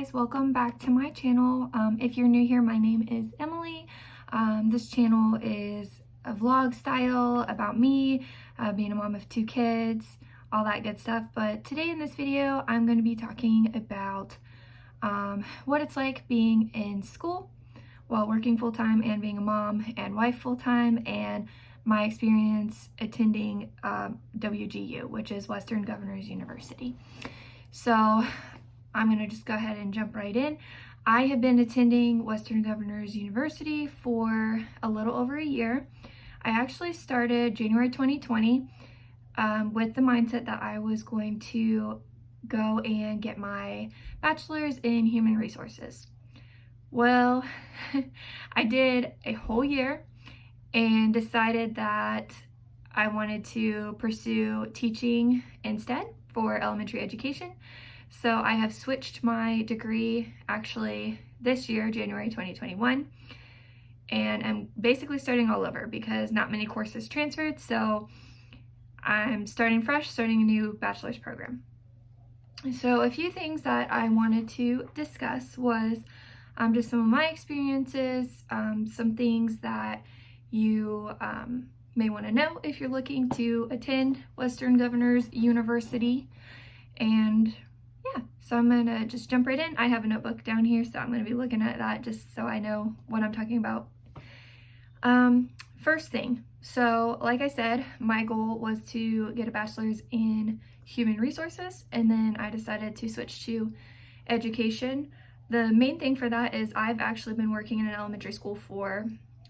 guys, welcome back to my channel. If you're new here, my name is Emily. This channel is a vlog style about me, being a mom of 2 kids, all that good stuff. But today in this video, I'm going to be talking about what it's like being in school while working full-time and being a mom and wife full-time, and my experience attending WGU, which is Western Governors University. So I'm going to just go ahead and jump right in. I have been attending Western Governors University for a little over a year. I actually started January 2020 with the mindset that I was going to go and get my bachelor's in human resources. Well, I did a whole year and decided that I wanted to pursue teaching instead for elementary education. So I have switched my degree actually this year, January 2021, and I'm basically starting all over because not many courses transferred. So I'm starting fresh, starting a new bachelor's program. So a few things that I wanted to discuss was just some of my experiences, some things that you may want to know if you're looking to attend Western Governors University. And yeah, so I'm gonna just jump right in. I have a notebook down here, so I'm gonna be looking at that just so I know what I'm talking about. First thing, so like I said, my goal was to get a bachelor's in human resources, and then I decided to switch to education. The main thing for that is I've actually been working in an elementary school for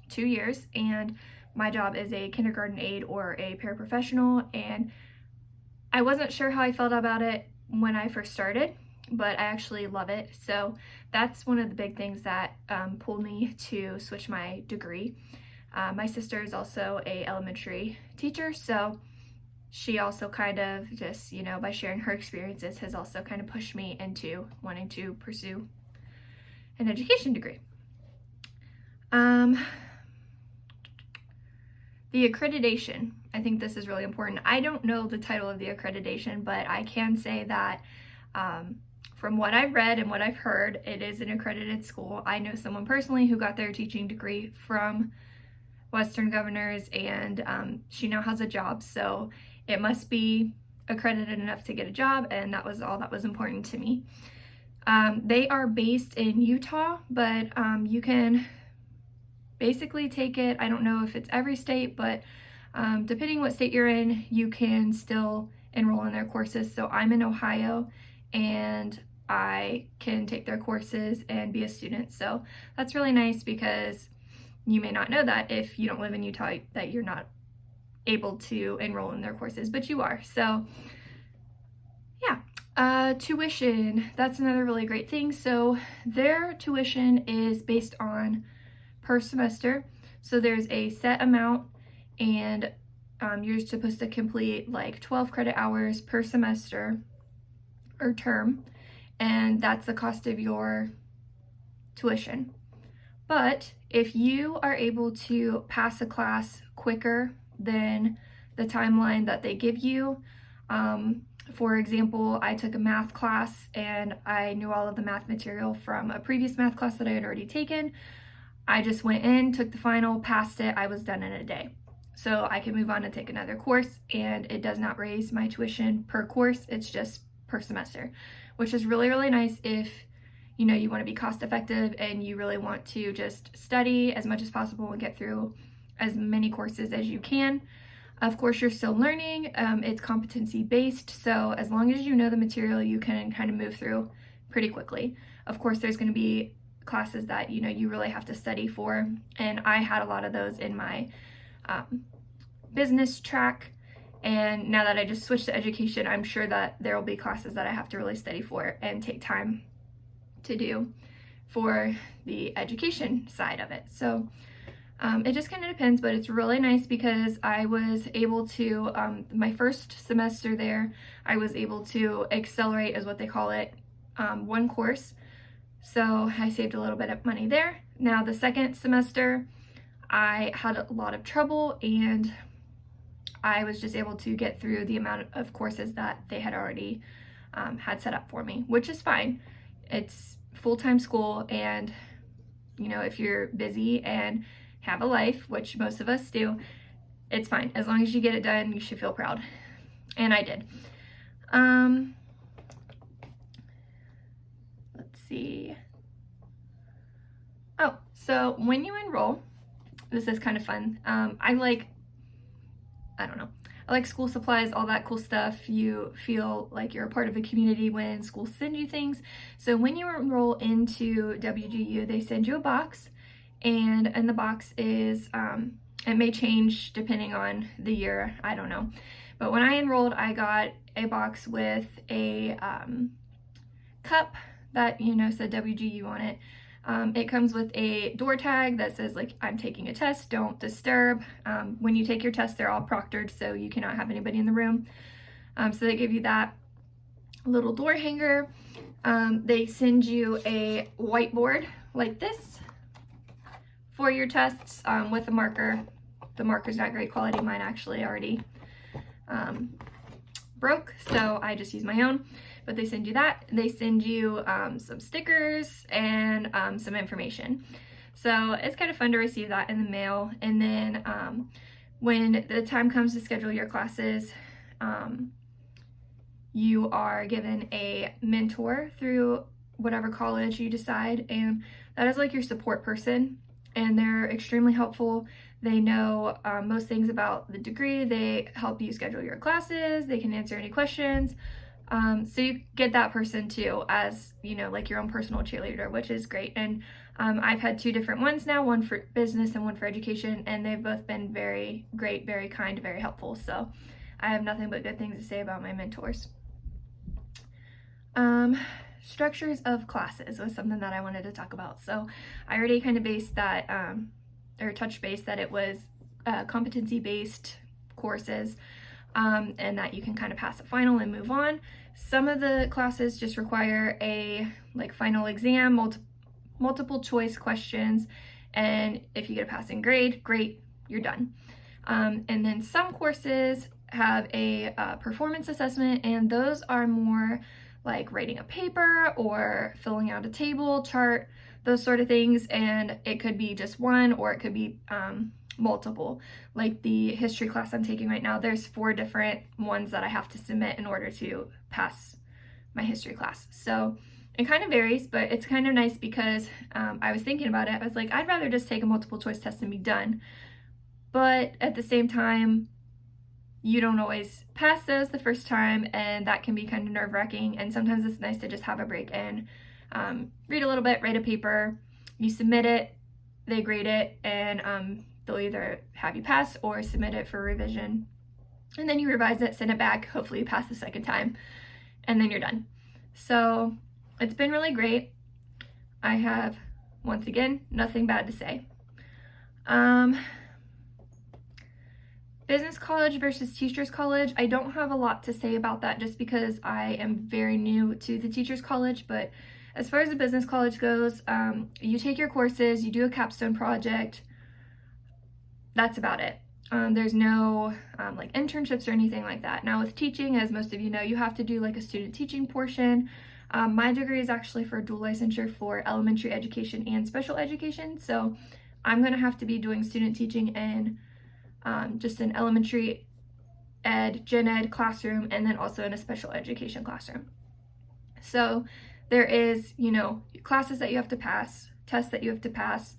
2 years, and my job is a kindergarten aide or a paraprofessional, and I wasn't sure how I felt about it when I first started, but I actually love it. So that's one of the big things that pulled me to switch my degree. My sister is also a elementary teacher, so she also kind of just, by sharing her experiences has also kind of pushed me into wanting to pursue an education degree. The accreditation, I think this is really important. I don't know the title of the accreditation, but I can say that from what I've read and what I've heard, it is an accredited school. I know someone personally who got their teaching degree from Western Governors, and she now has a job, so it must be accredited enough to get a job, and that was all that was important to me. They are based in Utah, but you can basically take it. I don't know if it's every state, but depending what state you're in, you can still enroll in their courses. So I'm in Ohio, and I can take their courses and be a student. So that's really nice, because you may not know that if you don't live in Utah, that you're not able to enroll in their courses, but you are. So yeah. Tuition, that's another really great thing. So their tuition is based on per semester. So there's a set amount, and you're supposed to complete like 12 credit hours per semester or term, and that's the cost of your tuition. But if you are able to pass a class quicker than the timeline that they give you, for example, I took a math class and I knew all of the math material from a previous math class that I had already taken. I just went in, took the final, passed it, I was done in a day. So I can move on and take another course, and it does not raise my tuition per course, it's just per semester, which is really, really nice if you want to be cost effective and you really want to just study as much as possible and get through as many courses as you can. Of course, you're still learning. It's competency based, so as long as you know the material, you can kind of move through pretty quickly. Of course, there's going to be classes that you really have to study for, and I had a lot of those in my business track, and now that I just switched to education, I'm sure that there will be classes that I have to really study for and take time to do for the education side of it. So it just kind of depends, but it's really nice because I was able to, my first semester there, I was able to accelerate, is what they call it, one course. So I saved a little bit of money there. Now the second semester, I had a lot of trouble, and I was just able to get through the amount of courses that they had already had set up for me, which is fine. It's full-time school, and if you're busy and have a life, which most of us do, it's fine. As long as you get it done, you should feel proud. And I did. Let's see. Oh, so when you enroll, this is kind of fun. I like school supplies, all that cool stuff. You feel like you're a part of a community when schools send you things. So when you enroll into WGU, they send you a box, and in the box is, it may change depending on the year, I don't know. But when I enrolled, I got a box with a cup that, said WGU on it. It comes with a door tag that says, like, I'm taking a test, don't disturb. When you take your test, they're all proctored, so you cannot have anybody in the room. So they give you that little door hanger. They send you a whiteboard like this for your tests with a marker. The marker's not great quality. Mine actually already broke, so I just use my own. But they send you that. They send you some stickers and some information. So it's kind of fun to receive that in the mail. And then when the time comes to schedule your classes, you are given a mentor through whatever college you decide, and that is like your support person, and they're extremely helpful. They know most things about the degree. They help you schedule your classes. They can answer any questions. So you get that person too, as like your own personal cheerleader, which is great. And I've had 2 different ones now, one for business and one for education, and they've both been very great, very kind, very helpful. So I have nothing but good things to say about my mentors. Structures of classes was something that I wanted to talk about. So I already kind of based that, or touched base that it was competency-based courses. And that you can kind of pass a final and move on. Some of the classes just require a final exam, multiple choice questions, and if you get a passing grade, great, you're done. And then some courses have a performance assessment, and those are more like writing a paper or filling out a table, chart, those sort of things, and it could be just one or it could be multiple. Like the history class I'm taking right now, there's 4 different ones that I have to submit in order to pass my history class. So it kind of varies, but it's kind of nice because I was thinking about it. I was like, I'd rather just take a multiple choice test and be done. But at the same time, you don't always pass those the first time, and that can be kind of nerve-wracking. And sometimes it's nice to just have a break and read a little bit, write a paper, you submit it, they grade it, and they'll either have you pass or submit it for revision. And then you revise it, send it back, hopefully you pass the second time, and then you're done. So it's been really great. I have, once again, nothing bad to say. Business college versus teachers college, I don't have a lot to say about that just because I am very new to the teachers college, but as far as the business college goes, you take your courses, you do a capstone project, that's about it. There's no like internships or anything like that. Now with teaching, as most of you know, you have to do like a student teaching portion. My degree is actually for dual licensure for elementary education and special education, so I'm gonna have to be doing student teaching in just an elementary ed, gen ed classroom, and then also in a special education classroom. So there is, classes that you have to pass, tests that you have to pass,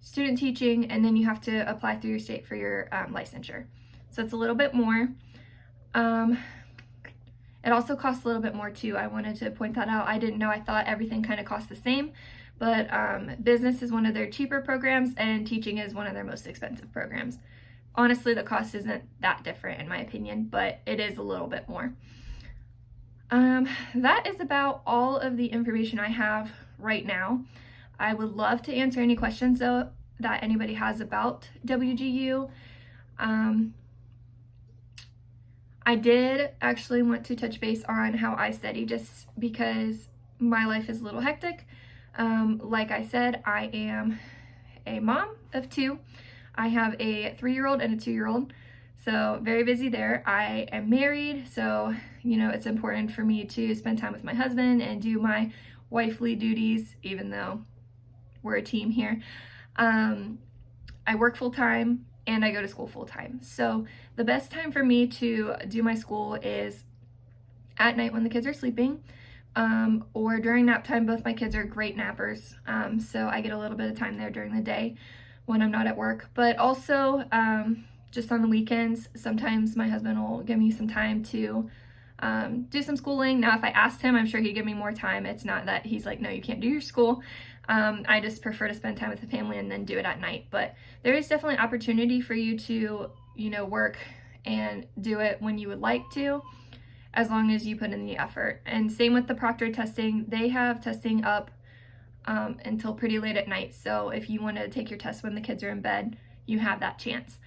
student teaching, and then you have to apply through your state for your licensure. So it's a little bit more. It also costs a little bit more too. I wanted to point that out. I didn't know. I thought everything kind of cost the same, but business is one of their cheaper programs and teaching is one of their most expensive programs. Honestly, the cost isn't that different in my opinion, but it is a little bit more. That is about all of the information I have right now. I would love to answer any questions though that anybody has about WGU. I did actually want to touch base on how I study just because my life is a little hectic. Like I said, I am a mom of 2. I have a 3-year-old and a 2-year-old, so very busy there. I am married, so it's important for me to spend time with my husband and do my wifely duties, even though we're a team here. I work full-time and I go to school full-time. So the best time for me to do my school is at night when the kids are sleeping, or during nap time. Both my kids are great nappers, so I get a little bit of time there during the day when I'm not at work. But also just on the weekends, sometimes my husband will give me some time to do some schooling. Now, if I asked him, I'm sure he'd give me more time. It's not that he's like, no, you can't do your school. I just prefer to spend time with the family and then do it at night. But there is definitely opportunity for you to, work and do it when you would like to, as long as you put in the effort. And same with the proctored testing. They have testing up until pretty late at night. So if you want to take your test when the kids are in bed, you have that chance.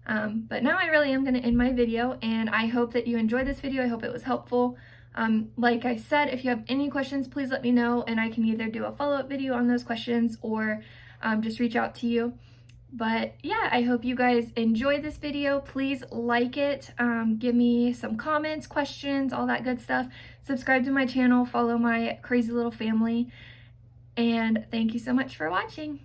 But now I really am going to end my video, and I hope that you enjoyed this video. I hope it was helpful. Like I said, if you have any questions, please let me know, and I can either do a follow-up video on those questions or just reach out to you. But yeah, I hope you guys enjoyed this video. Please like it, give me some comments, questions, all that good stuff. Subscribe to my channel, follow my crazy little family, and thank you so much for watching.